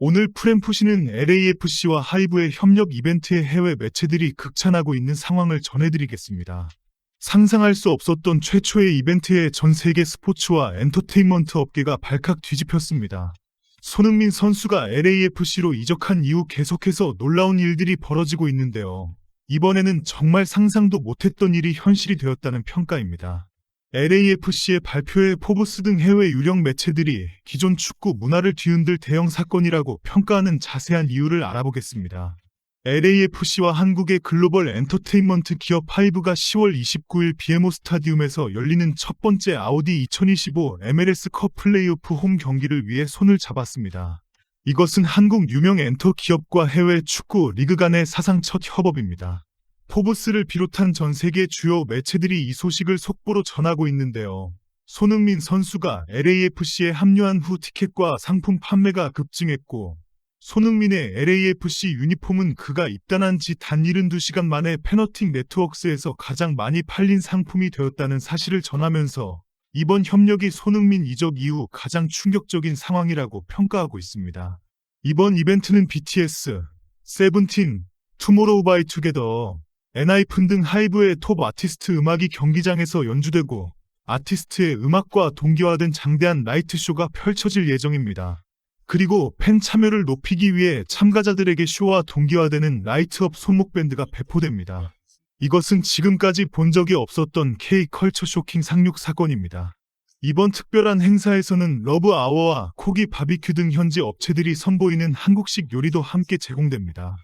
오늘 프램푸시는 LAFC와 하이브의 협력 이벤트에 해외 매체들이 극찬하고 있는 상황을 전해드리겠습니다. 상상할 수 없었던 최초의 이벤트에 전 세계 스포츠와 엔터테인먼트 업계가 발칵 뒤집혔습니다. 손흥민 선수가 LAFC로 이적한 이후 계속해서 놀라운 일들이 벌어지고 있는데요. 이번에는 정말 상상도 못했던 일이 현실이 되었다는 평가입니다. LAFC의 발표에 포브스 등 해외 유력 매체들이 기존 축구 문화를 뒤흔들 대형 사건이라고 평가하는 자세한 이유를 알아보겠습니다. LAFC와 한국의 글로벌 엔터테인먼트 기업 하이브가 10월 29일 BMO 스타디움에서 열리는 첫 번째 아우디 2025 MLS컵 플레이오프 홈 경기를 위해 손을 잡았습니다. 이것은 한국 유명 엔터 기업과 해외 축구 리그 간의 사상 첫 협업입니다. 포브스를 비롯한 전 세계 주요 매체들이 이 소식을 속보로 전하고 있는데요. 손흥민 선수가 LAFC에 합류한 후 티켓과 상품 판매가 급증했고, 손흥민의 LAFC 유니폼은 그가 입단한 지 단 72시간 만에 패너틱 네트워크스에서 가장 많이 팔린 상품이 되었다는 사실을 전하면서 이번 협력이 손흥민 이적 이후 가장 충격적인 상황이라고 평가하고 있습니다. 이번 이벤트는 BTS, 세븐틴, 투모로우 바이 투게더, 엔하이픈 등 하이브의 톱 아티스트 음악이 경기장에서 연주되고 아티스트의 음악과 동기화된 장대한 라이트쇼가 펼쳐질 예정입니다. 그리고 팬 참여를 높이기 위해 참가자들에게 쇼와 동기화되는 라이트업 손목밴드가 배포됩니다. 이것은 지금까지 본 적이 없었던 K-컬처 쇼킹 상륙 사건입니다. 이번 특별한 행사에서는 러브 아워와 코기 바비큐 등 현지 업체들이 선보이는 한국식 요리도 함께 제공됩니다.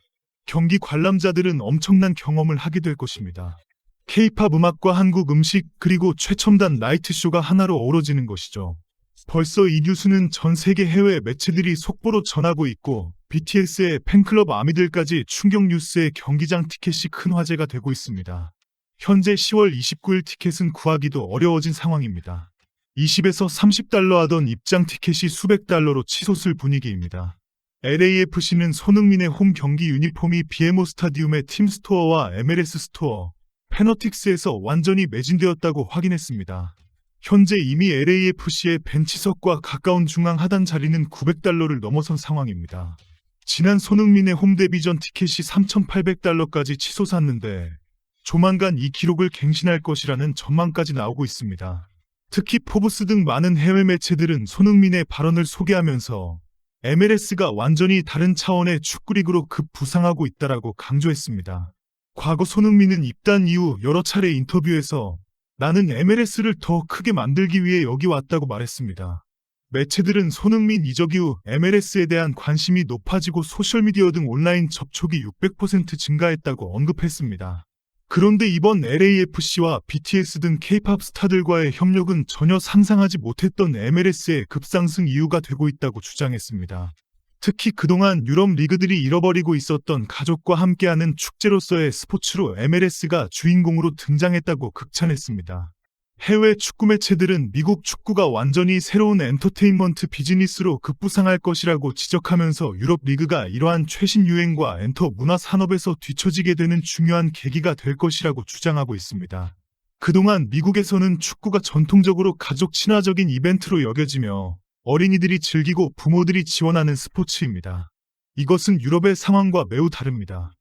경기 관람자들은 엄청난 경험을 하게 될 것입니다. K-팝 음악과 한국 음식 그리고 최첨단 라이트쇼가 하나로 어우러지는 것이죠. 벌써 이 뉴스는 전 세계 해외 매체들이 속보로 전하고 있고 BTS의 팬클럽 아미들까지 충격 뉴스에 경기장 티켓이 큰 화제가 되고 있습니다. 현재 10월 29일 티켓은 구하기도 어려워진 상황입니다. 20에서 30달러 하던 입장 티켓이 수백 달러로 치솟을 분위기입니다. LAFC는 손흥민의 홈 경기 유니폼이 BMO 스타디움의 팀 스토어와 MLS 스토어, 페너틱스에서 완전히 매진되었다고 확인했습니다. 현재 이미 LAFC의 벤치석과 가까운 중앙 하단 자리는 900달러를 넘어선 상황입니다. 지난 손흥민의 홈 데뷔전 티켓이 3,800달러까지 치솟았는데 조만간 이 기록을 갱신할 것이라는 전망까지 나오고 있습니다. 특히 포브스 등 많은 해외 매체들은 손흥민의 발언을 소개하면서 MLS가 완전히 다른 차원의 축구리그로 급부상하고 있다라고 강조했습니다. 과거 손흥민은 입단 이후 여러 차례 인터뷰에서 나는 MLS를 더 크게 만들기 위해 여기 왔다고 말했습니다. 매체들은 손흥민 이적 이후 MLS에 대한 관심이 높아지고 소셜미디어 등 온라인 접촉이 600% 증가했다고 언급했습니다. 그런데 이번 LAFC와 BTS 등 K-팝 스타들과의 협력은 전혀 상상하지 못했던 MLS의 급상승 이유가 되고 있다고 주장했습니다. 특히 그동안 유럽 리그들이 잃어버리고 있었던 가족과 함께하는 축제로서의 스포츠로 MLS가 주인공으로 등장했다고 극찬했습니다. 해외 축구 매체들은 미국 축구가 완전히 새로운 엔터테인먼트 비즈니스로 급부상할 것이라고 지적하면서 유럽 리그가 이러한 최신 유행과 엔터 문화 산업에서 뒤처지게 되는 중요한 계기가 될 것이라고 주장하고 있습니다. 그동안 미국에서는 축구가 전통적으로 가족 친화적인 이벤트로 여겨지며 어린이들이 즐기고 부모들이 지원하는 스포츠입니다. 이것은 유럽의 상황과 매우 다릅니다.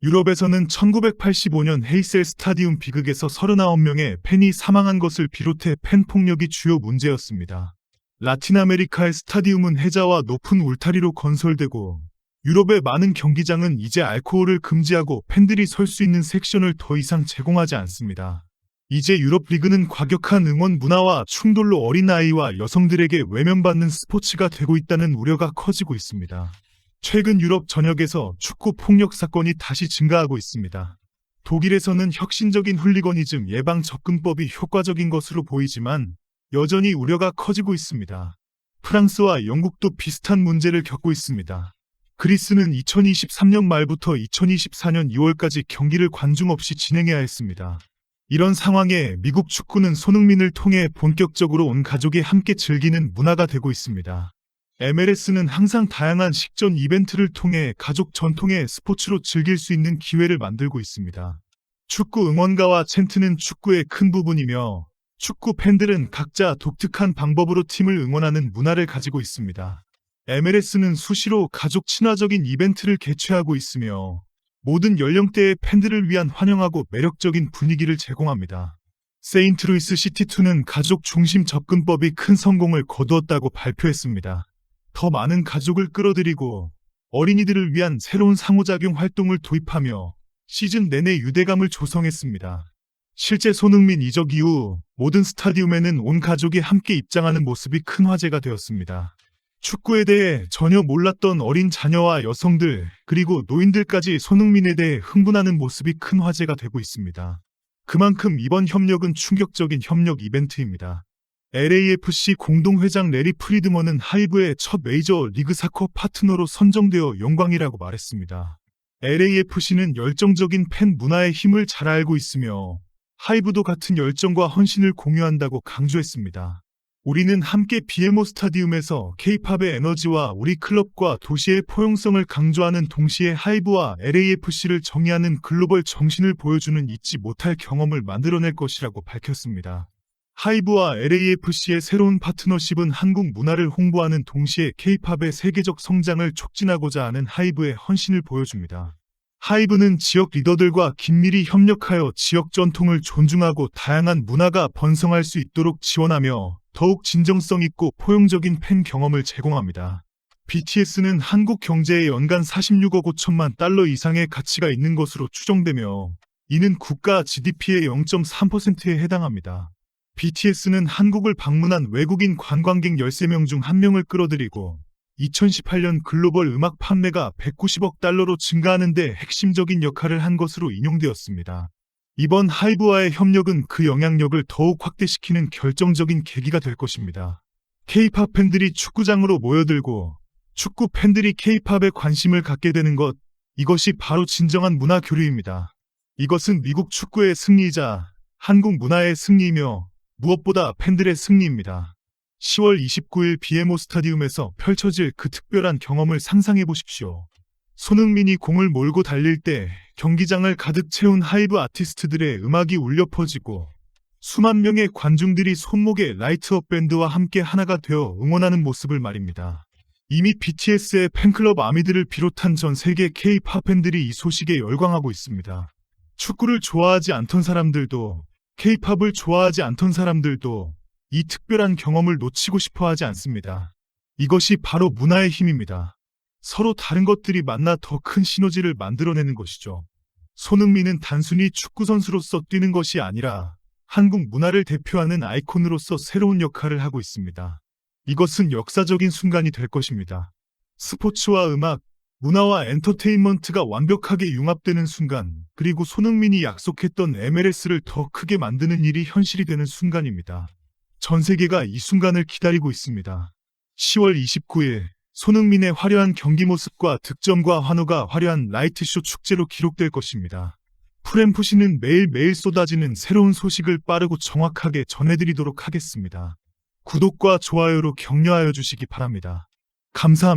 유럽에서는 1985년 헤이셀 스타디움 비극에서 39명의 팬이 사망한 것을 비롯해 팬 폭력이 주요 문제였습니다. 라틴 아메리카의 스타디움은 해자와 높은 울타리로 건설되고 유럽의 많은 경기장은 이제 알코올을 금지하고 팬들이 설 수 있는 섹션을 더 이상 제공하지 않습니다. 이제 유럽 리그는 과격한 응원 문화와 충돌로 어린아이와 여성들에게 외면받는 스포츠가 되고 있다는 우려가 커지고 있습니다. 최근 유럽 전역에서 축구 폭력 사건이 다시 증가하고 있습니다. 독일에서는 혁신적인 훌리거니즘 예방 접근법이 효과적인 것으로 보이지만 여전히 우려가 커지고 있습니다. 프랑스와 영국도 비슷한 문제를 겪고 있습니다. 그리스는 2023년 말부터 2024년 2월까지 경기를 관중 없이 진행해야 했습니다. 이런 상황에 미국 축구는 손흥민을 통해 본격적으로 온 가족이 함께 즐기는 문화가 되고 있습니다. MLS는 항상 다양한 식전 이벤트를 통해 가족 전통의 스포츠로 즐길 수 있는 기회를 만들고 있습니다. 축구 응원가와 챈트는 축구의 큰 부분이며 축구 팬들은 각자 독특한 방법으로 팀을 응원하는 문화를 가지고 있습니다. MLS는 수시로 가족 친화적인 이벤트를 개최하고 있으며 모든 연령대의 팬들을 위한 환영하고 매력적인 분위기를 제공합니다. 세인트루이스 시티2는 가족 중심 접근법이 큰 성공을 거두었다고 발표했습니다. 더 많은 가족을 끌어들이고 어린이들을 위한 새로운 상호작용 활동을 도입하며 시즌 내내 유대감을 조성했습니다. 실제 손흥민 이적 이후 모든 스타디움에는 온 가족이 함께 입장하는 모습이 큰 화제가 되었습니다. 축구에 대해 전혀 몰랐던 어린 자녀와 여성들 그리고 노인들까지 손흥민에 대해 흥분하는 모습이 큰 화제가 되고 있습니다. 그만큼 이번 협력은 충격적인 협력 이벤트입니다. LAFC 공동회장 레리 프리드먼은 하이브의 첫 메이저 리그 사커 파트너로 선정되어 영광이라고 말했습니다. LAFC는 열정적인 팬 문화의 힘을 잘 알고 있으며 하이브도 같은 열정과 헌신을 공유한다고 강조했습니다. 우리는 함께 BMO 스타디움에서 K-팝의 에너지와 우리 클럽과 도시의 포용성을 강조하는 동시에 하이브와 LAFC를 정의하는 글로벌 정신을 보여주는 잊지 못할 경험을 만들어낼 것이라고 밝혔습니다. 하이브와 LAFC의 새로운 파트너십은 한국 문화를 홍보하는 동시에 K-팝의 세계적 성장을 촉진하고자 하는 하이브의 헌신을 보여줍니다. 하이브는 지역 리더들과 긴밀히 협력하여 지역 전통을 존중하고 다양한 문화가 번성할 수 있도록 지원하며 더욱 진정성 있고 포용적인 팬 경험을 제공합니다. BTS는 한국 경제에 연간 46억 5천만 달러 이상의 가치가 있는 것으로 추정되며 이는 국가 GDP의 0.3%에 해당합니다. BTS는 한국을 방문한 외국인 관광객 13명 중 1명을 끌어들이고 2018년 글로벌 음악 판매가 190억 달러로 증가하는 데 핵심적인 역할을 한 것으로 인용되었습니다. 이번 하이브와의 협력은 그 영향력을 더욱 확대시키는 결정적인 계기가 될 것입니다. K-팝 팬들이 축구장으로 모여들고 축구 팬들이 K-팝에 관심을 갖게 되는 것, 이것이 바로 진정한 문화 교류입니다. 이것은 미국 축구의 승리이자 한국 문화의 승리이며 무엇보다 팬들의 승리입니다. 10월 29일 BMO 스타디움에서 펼쳐질 그 특별한 경험을 상상해 보십시오. 손흥민이 공을 몰고 달릴 때 경기장을 가득 채운 하이브 아티스트들의 음악이 울려 퍼지고 수만 명의 관중들이 손목에 라이트업 밴드와 함께 하나가 되어 응원하는 모습을 말입니다. 이미 BTS의 팬클럽 아미들을 비롯한 전 세계 K-팝 팬들이 이 소식에 열광하고 있습니다. 축구를 좋아하지 않던 사람들도 K-팝을 좋아하지 않던 사람들도 이 특별한 경험을 놓치고 싶어 하지 않습니다. 이것이 바로 문화의 힘입니다. 서로 다른 것들이 만나 더 큰 시너지를 만들어내는 것이죠. 손흥민은 단순히 축구선수로서 뛰는 것이 아니라 한국 문화를 대표하는 아이콘으로서 새로운 역할을 하고 있습니다. 이것은 역사적인 순간이 될 것입니다. 스포츠와 음악, 문화와 엔터테인먼트가 완벽하게 융합되는 순간, 그리고 손흥민이 약속했던 MLS를 더 크게 만드는 일이 현실이 되는 순간입니다. 전 세계가 이 순간을 기다리고 있습니다. 10월 29일 손흥민의 화려한 경기 모습과 득점과 환호가 화려한 라이트쇼 축제로 기록될 것입니다. 프렘푸시는 매일매일 쏟아지는 새로운 소식을 빠르고 정확하게 전해드리도록 하겠습니다. 구독과 좋아요로 격려하여 주시기 바랍니다. 감사합니다.